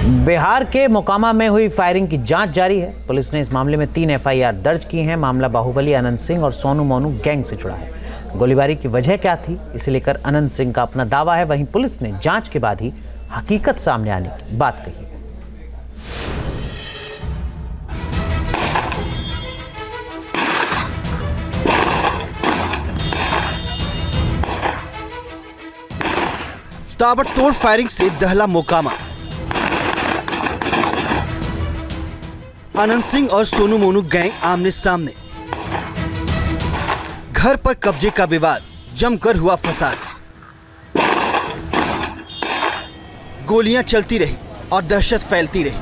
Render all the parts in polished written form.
बिहार के मोकामा में हुई फायरिंग की जांच जारी है। पुलिस ने इस मामले में 3 एफआईआर दर्ज की हैं। मामला बाहुबली अनंत सिंह और सोनू मोनू गैंग से जुड़ा है। गोलीबारी की वजह क्या थी, इसे लेकर अनंत सिंह का अपना दावा है। वहीं पुलिस ने जांच के बाद ही हकीकत सामने आने की बात कही है। ताबड़तोड़ फायरिंग से दहला मोकामा। अनंत सिंह और सोनू मोनू गैंग आमने सामने। घर पर कब्जे का विवाद, जमकर हुआ फसाद। गोलियां चलती रही और दहशत फैलती रही।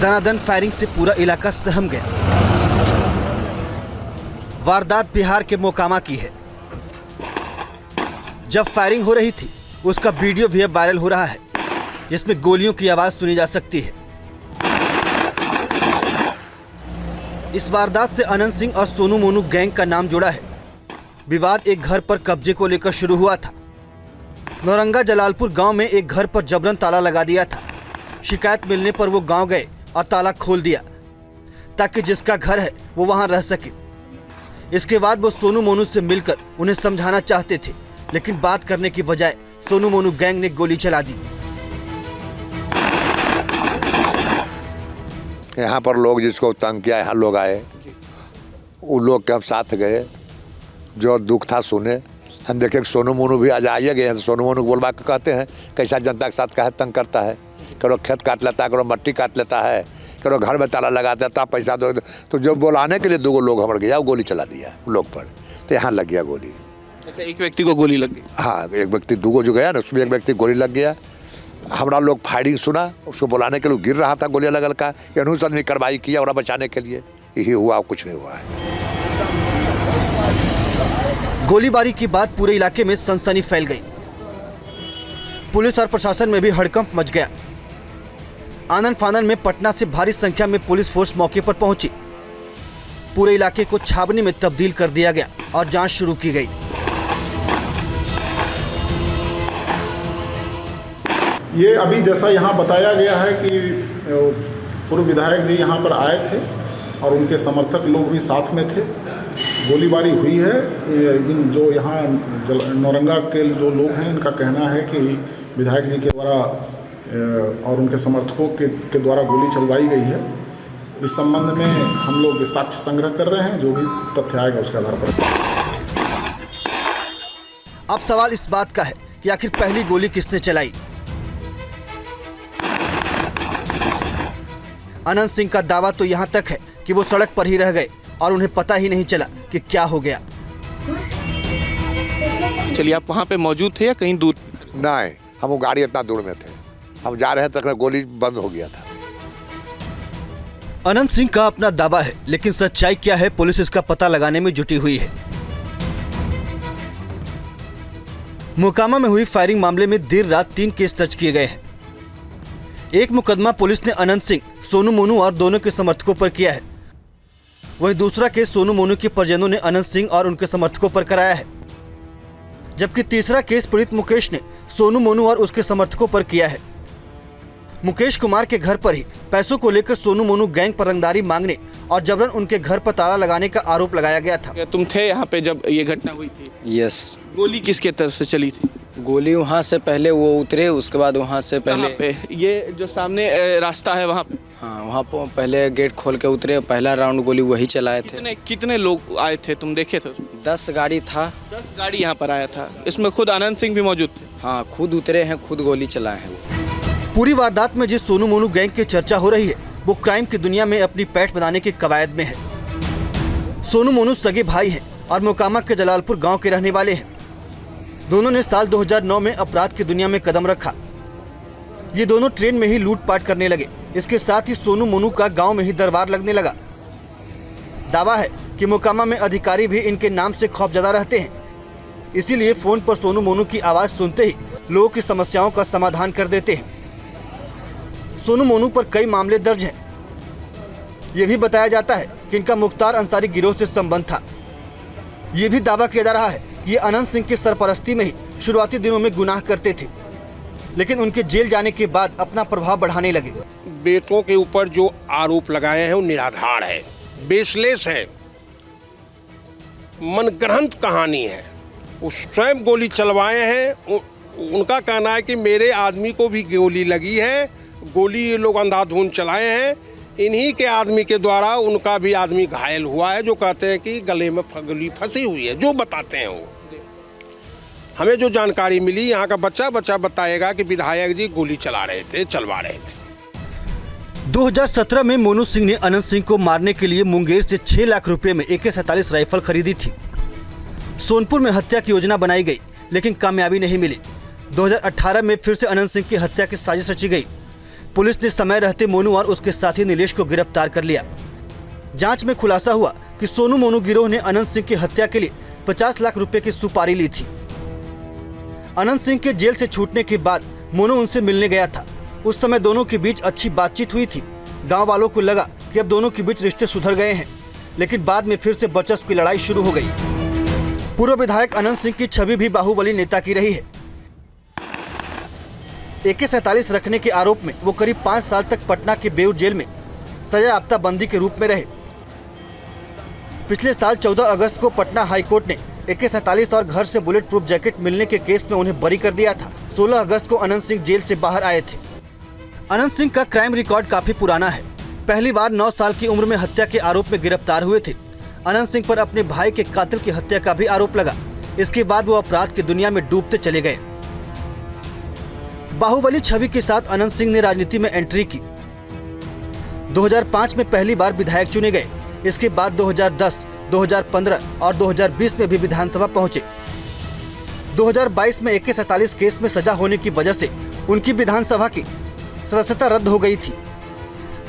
दनादन फायरिंग से पूरा इलाका सहम गया। वारदात बिहार के मोकामा की है। जब फायरिंग हो रही थी उसका वीडियो भी अब वायरल हो रहा है, जिसमें गोलियों की आवाज सुनी जा सकती है। इस वारदात से अनंत सिंह और सोनू मोनू गैंग का नाम जुड़ा है। विवाद एक घर पर कब्जे को लेकर शुरू हुआ था। नौरंगा जलालपुर गांव में एक घर पर जबरन ताला लगा दिया था। शिकायत मिलने पर वो गांव गए और ताला खोल दिया ताकि जिसका घर है वो वहां रह सके। इसके बाद वो सोनू मोनू से मिलकर उन्हें समझाना चाहते थे, लेकिन बात करने की बजाय सोनू मोनू गैंग ने गोली चला दी। यहाँ पर लोग जिसको तंग किया, यहाँ लोग आए, उन लोग के हम साथ गए, जो दुख था सुने। हम देखे कि सोनू मोनू भी आज आइए गए हैं। तो सोनू मोनू बोलवा के कहते हैं कैसा जनता के साथ काहे तंग करता है। करो खेत काट लेता है, करो मट्टी काट लेता है, करो घर में ताला लगा देता, पैसा दो। तो जो बुलाने के लिए 2 लोग हमारे गया, वो गोली चला दिया उन लोग पर। तो यहाँ लग गया गोली। अच्छा, एक व्यक्ति को गोली लग गई? हाँ, एक व्यक्ति 2 जो गया ना, उसमें एक व्यक्ति गोली लग गया। हमारा लोग फायरिंग सुना, उसको बुलाने के लिए गिर रहा था गोलियां लगल का। अनुसार ने कार्रवाई किया और बचाने के लिए। यही हुआ, कुछ नहीं हुआ है। गोलीबारी की बात पूरे इलाके में सनसनी फैल गई। पुलिस और प्रशासन में भी हड़कंप मच गया। आनन फानन में पटना से भारी संख्या में पुलिस फोर्स मौके पर पहुंची। पूरे इलाके को छावनी में तब्दील कर दिया गया और जांच शुरू की गई। ये अभी जैसा यहाँ बताया गया है कि पूर्व विधायक जी यहाँ पर आए थे और उनके समर्थक लोग भी साथ में थे। गोलीबारी हुई है। इन जो यहाँ नौरंगा के जो लोग हैं, इनका कहना है कि विधायक जी के द्वारा और उनके समर्थकों के द्वारा गोली चलवाई गई है। इस संबंध में हम लोग साक्ष्य संग्रह कर रहे हैं। जो भी तथ्य आएगा उसके आधार पर। अब सवाल इस बात का है कि आखिर पहली गोली किसने चलाई। अनंत सिंह का दावा तो यहाँ तक है कि वो सड़क पर ही रह गए और उन्हें पता ही नहीं चला कि क्या हो गया। चलिए, आप वहाँ पे मौजूद थे या कहीं दूर? नहीं, हम वो गाड़ी इतना दूर में थे, हम जा रहे तक गोली बंद हो गया था। अनंत सिंह का अपना दावा है, लेकिन सच्चाई क्या है, पुलिस इसका पता लगाने में जुटी हुई है। मोकामा में हुई फायरिंग मामले में देर रात 3 केस दर्ज किए गए हैं। एक मुकदमा पुलिस ने अनंत सिंह, सोनू मोनू और दोनों के समर्थकों पर किया है। वहीं दूसरा केस सोनू मोनू के परिजनों ने अनंत सिंह और उनके समर्थकों पर कराया है। जबकि तीसरा केस पीड़ित मुकेश ने सोनू मोनू और उसके समर्थकों पर किया है। मुकेश कुमार के घर पर ही पैसों को लेकर सोनू मोनू गैंग पर रंगदारी मांगने और जबरन उनके घर पर ताला लगाने का आरोप लगाया गया था। क्या तुम थे यहाँ पे जब ये घटना हुई थी? यस। गोली किसके तरफ से चली थी? गोली वहाँ से पहले वो उतरे, उसके बाद वहाँ से पहले पे ये जो सामने रास्ता है वहाँ पे? हाँ, वहाँ पर पहले गेट खोल के उतरे। पहला राउंड गोली वही चलाए थे। कितने लोग आए थे, तुम देखे थे? 10 गाड़ी था। 10 गाड़ी यहाँ पर आया था। इसमें खुद अनंत सिंह भी मौजूद थे? हाँ, खुद उतरे हैं, खुद गोली चलाए हैं वो। पूरी वारदात में जिस सोनू मोनू गैंग की चर्चा हो रही है, वो क्राइम की दुनिया में अपनी पैठ बनाने के कवायद में है। सोनू मोनू सगे भाई हैं और मोकामा के जलालपुर गांव के रहने वाले हैं। दोनों ने साल 2009 में अपराध की दुनिया में कदम रखा। ये दोनों ट्रेन में ही लूटपाट करने लगे। इसके साथ ही सोनू मोनू का गांव में ही दरबार लगने लगा। दावा है कि मोकामा में अधिकारी भी इनके नाम से खौफजदा रहते हैं। इसीलिए फोन पर सोनू मोनू की आवाज सुनते ही लोगों की समस्याओं का समाधान कर देते हैं। सोनू मोनू पर कई मामले दर्ज हैं। ये भी बताया जाता है कि इनका मुख्तार अंसारी गिरोह से संबंध था। ये भी दावा किया जा रहा है कि ये अनंत सिंह की सरपरस्ती में ही शुरुआती दिनों में गुनाह करते थे, लेकिन उनके जेल जाने के बाद अपना प्रभाव बढ़ाने लगे। बेटों के ऊपर जो आरोप लगाए हैं वो निराधार है, बेसलेस है, मनगढ़ंत कहानी है। वो स्वयं गोली चलवाए हैं। उनका कहना है कि मेरे आदमी को भी गोली लगी है, गोली ये लोग अंधाधुंध चलाए हैं, इन्हीं के आदमी के द्वारा उनका भी आदमी घायल हुआ है, जो कहते हैं कि गले में गोली फंसी हुई है, जो बताते हैं वो। हमें जो जानकारी मिली, यहाँ का बच्चा बताएगा कि विधायक जी गोली चलवा रहे थे। 2017 में मोनू सिंह ने अनंत सिंह को मारने के लिए मुंगेर से 6 लाख रुपए में AK-47 राइफल खरीदी थी। सोनपुर में हत्या की योजना बनाई गई, लेकिन कामयाबी नहीं मिली। 2018 में फिर से अनंत सिंह की हत्या की साजिश रची गई। पुलिस ने समय रहते मोनू और उसके साथी नीलेश को गिरफ्तार कर लिया। जांच में खुलासा हुआ कि सोनू मोनू गिरोह ने अनंत सिंह की हत्या के लिए 50 लाख रुपए की सुपारी ली थी। अनंत सिंह के जेल से छूटने के बाद मोनू उनसे मिलने गया था। उस समय दोनों के बीच अच्छी बातचीत हुई थी। गांव वालों को लगा कि अब दोनों के बीच रिश्ते सुधर गए हैं, लेकिन बाद में फिर से वर्चस्व की लड़ाई शुरू हो गई। पूर्व विधायक अनंत सिंह की छवि भी बाहुबली नेता की रही है। AK-47 रखने के आरोप में वो करीब 5 साल तक पटना के बेऊर जेल में सजायाफ्ता बंदी के रूप में रहे। पिछले साल 14 अगस्त को पटना हाई कोर्ट ने AK-47 और घर से बुलेट प्रूफ जैकेट मिलने के केस में उन्हें बरी कर दिया था। 16 अगस्त को अनंत सिंह जेल से बाहर आए थे। अनंत सिंह का क्राइम रिकॉर्ड काफी पुराना है। पहली बार 9 साल की उम्र में हत्या के आरोप में गिरफ्तार हुए थे। अनंत सिंह पर अपने भाई के कातिल की हत्या का भी आरोप लगा। इसके बाद वो अपराध की दुनिया में डूबते चले गए। बाहुबली छवि के साथ अनंत सिंह ने राजनीति में एंट्री की। 2005 में पहली बार विधायक चुने गए। इसके बाद 2010, 2015 और 2020 में भी विधानसभा पहुंचे। 2022 में AK-47 केस में सजा होने की वजह से उनकी विधानसभा की सदस्यता रद्द हो गई थी।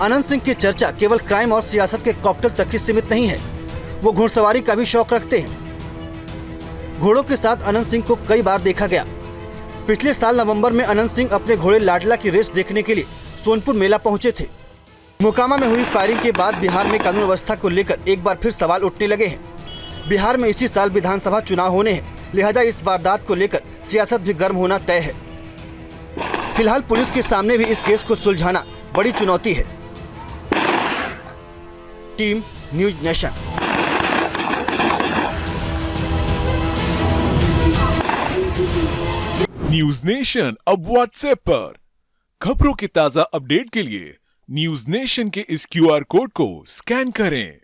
अनंत सिंह की चर्चा केवल क्राइम और सियासत के कॉकटेल तक ही सीमित नहीं है। वो घुड़सवारी का भी शौक रखते हैं। घोड़ों के साथ अनंत सिंह को कई बार देखा गया। पिछले साल नवंबर में अनंत सिंह अपने घोड़े लाडला की रेस देखने के लिए सोनपुर मेला पहुंचे थे। मोकामा में हुई फायरिंग के बाद बिहार में कानून व्यवस्था को लेकर एक बार फिर सवाल उठने लगे हैं। बिहार में इसी साल विधानसभा चुनाव होने हैं, लिहाजा इस वारदात को लेकर सियासत भी गर्म होना तय है। फिलहाल पुलिस के सामने भी इस केस को सुलझाना बड़ी चुनौती है। Team news nation. News nation अब व्हाट्सएप पर खबरों की ताजा अपडेट के लिए न्यूज नेशन के इस QR कोड को स्कैन करें।